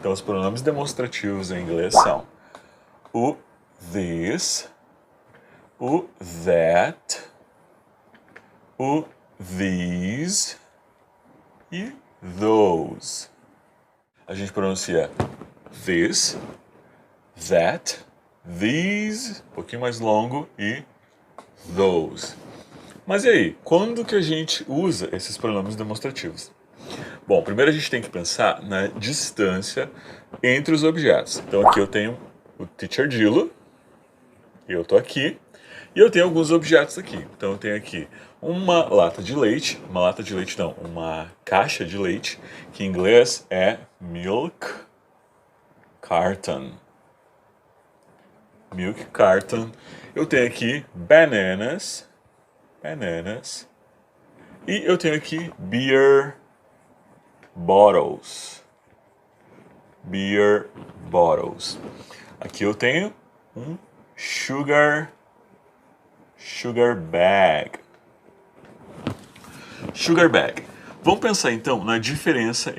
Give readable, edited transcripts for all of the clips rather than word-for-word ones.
Então, os pronomes demonstrativos em inglês são o this, o that, o these e those. A gente pronuncia this, that, these, um pouquinho mais longo, e those. Mas e aí, quando que a gente usa esses pronomes demonstrativos? Bom, primeiro a gente tem que pensar na distância entre os objetos. Então aqui eu tenho o Teacher Dilo, eu estou aqui, e eu tenho alguns objetos aqui. Então eu tenho aqui uma lata de leite, uma caixa de leite, que em inglês é milk carton. Milk carton. Eu tenho aqui bananas. E eu tenho aqui beer bottles. Aqui eu tenho um sugar bag. Vamos pensar então na diferença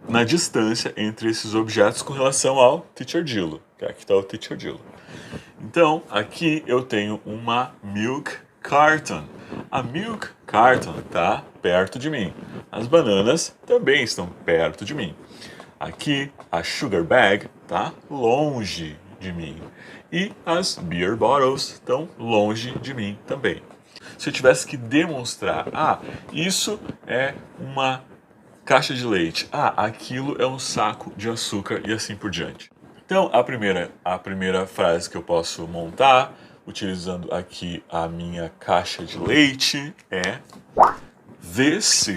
na distância entre esses objetos com relação ao Teacher Dilo. Aqui está o Teacher Dilo. Então, aqui eu tenho uma milk carton. A milk carton está perto de mim. As bananas também estão perto de mim. Aqui, a sugar bag está longe de mim. E as beer bottles estão longe de mim também. Se eu tivesse que demonstrar, isso é uma caixa de leite, aquilo é um saco de açúcar e assim por diante. Então, a primeira frase que eu posso montar, utilizando aqui a minha caixa de leite, é This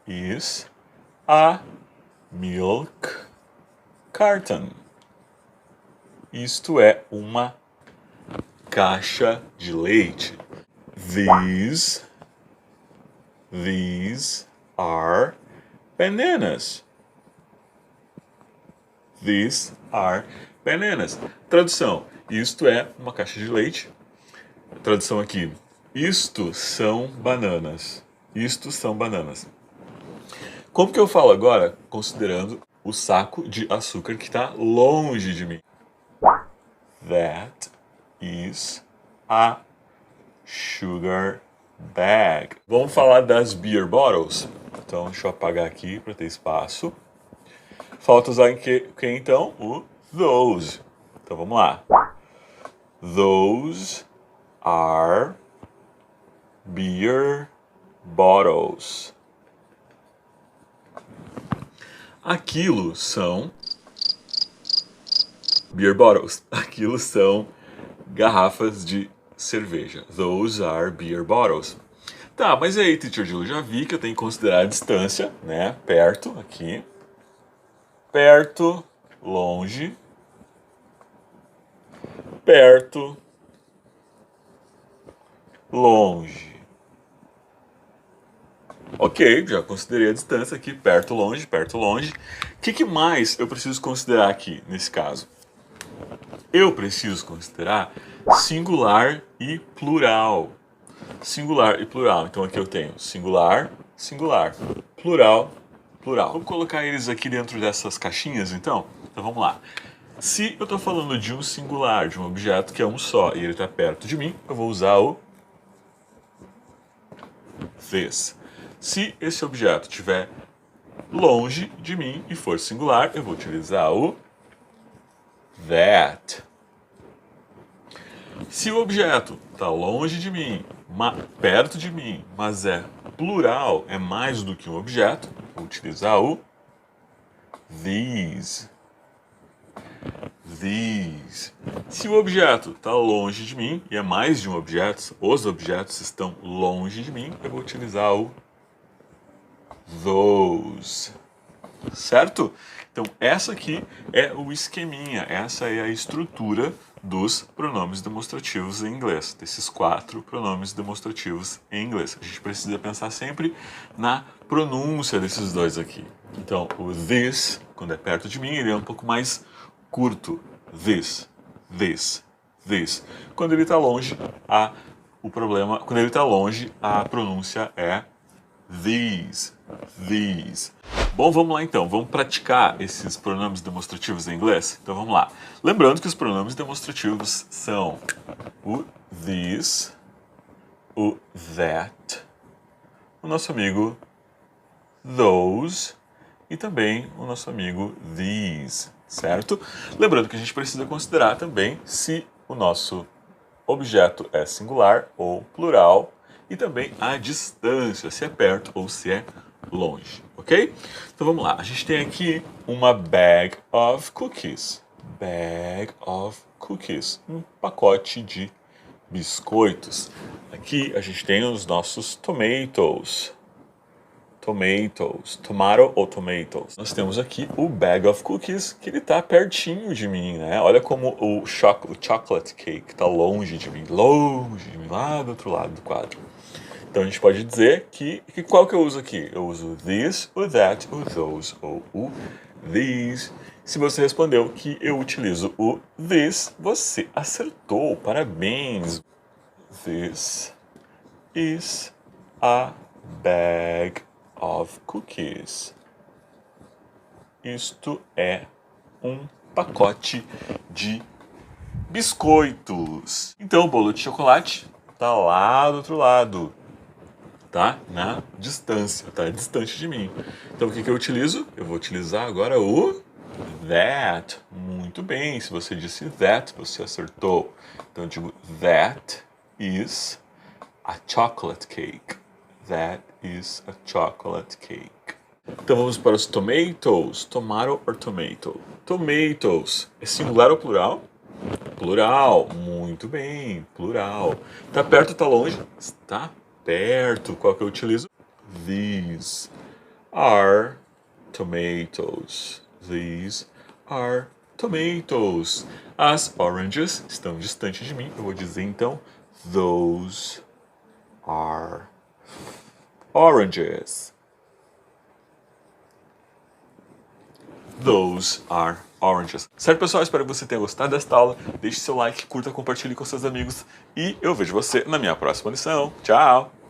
is a milk carton. Isto é uma caixa de leite. These are bananas. These are bananas. Tradução: isto é uma caixa de leite. Tradução aqui: isto são bananas. Como que eu falo agora, considerando o saco de açúcar que está longe de mim? That is a sugar bag. Vamos falar das beer bottles. Então, deixa eu apagar aqui para ter espaço. Falta usar em que então? O those. Então, vamos lá. Those are beer bottles. Aquilo são beer bottles. Aquilo são garrafas de cerveja. Those are beer bottles. Tá, mas aí, Teacher Dilo, já vi que eu tenho que considerar a distância, né? Perto, aqui. Perto, longe. Perto, longe. Ok, já considerei a distância aqui, perto, longe, perto, longe. O que mais eu preciso considerar aqui, nesse caso? Eu preciso considerar singular e plural. Singular e plural. Então aqui eu tenho singular, singular, plural, plural. Vamos colocar eles aqui dentro dessas caixinhas, então? Então vamos lá. Se eu estou falando de um singular, de um objeto que é um só, e ele está perto de mim, eu vou usar o this. Se esse objeto estiver longe de mim e for singular, eu vou utilizar o that. Se o objeto está longe de mim, perto de mim, mas é plural, é mais do que um objeto, vou utilizar o these. Se o objeto está longe de mim, e é mais de um objeto, os objetos estão longe de mim, eu vou utilizar o those. Certo? Então, essa aqui é o esqueminha, essa é a estrutura dos pronomes demonstrativos em inglês, desses 4 pronomes demonstrativos em inglês. A gente precisa pensar sempre na pronúncia desses dois aqui. Então, o this, quando é perto de mim, ele é um pouco mais curto. This. Quando ele está longe, quando ele está longe, a pronúncia é these, these. Bom, vamos lá então, vamos praticar esses pronomes demonstrativos em inglês? Então vamos lá. Lembrando que os pronomes demonstrativos são o this, o that, o nosso amigo those e também o nosso amigo these, certo? Lembrando que a gente precisa considerar também se o nosso objeto é singular ou plural e também a distância, se é perto ou se é longe, ok? Então vamos lá, a gente tem aqui uma bag of cookies. Bag of cookies, um pacote de biscoitos. Aqui a gente tem os nossos tomatoes. Tomatoes, tomato ou tomatoes. Nós temos aqui o bag of cookies, que ele tá pertinho de mim, né? Olha como o chocolate cake está longe de mim, lá do outro lado do quadro. Então a gente pode dizer que qual que eu uso aqui? Eu uso this, o that, o those ou o these. Se você respondeu que eu utilizo o this, você acertou. Parabéns. This is a bag of cookies. Isto é um pacote de biscoitos. Então o bolo de chocolate tá lá do outro lado. Tá na distância, tá distante de mim. Então o que eu utilizo? Eu vou utilizar agora o that. Muito bem, se você disse that, você acertou. Então eu digo that is a chocolate cake. That is a chocolate cake. Então vamos para os tomatoes. Tomato or tomato? Tomatoes. É singular ou plural? Plural. Muito bem, plural. Tá perto ou tá longe? Está perto. Qual que eu utilizo? These are tomatoes. These are tomatoes. As oranges estão distantes de mim. Eu vou dizer então those are oranges. Those are oranges. Certo, pessoal? Espero que você tenha gostado desta aula. Deixe seu like, curta, compartilhe com seus amigos. E eu vejo você na minha próxima lição. Tchau!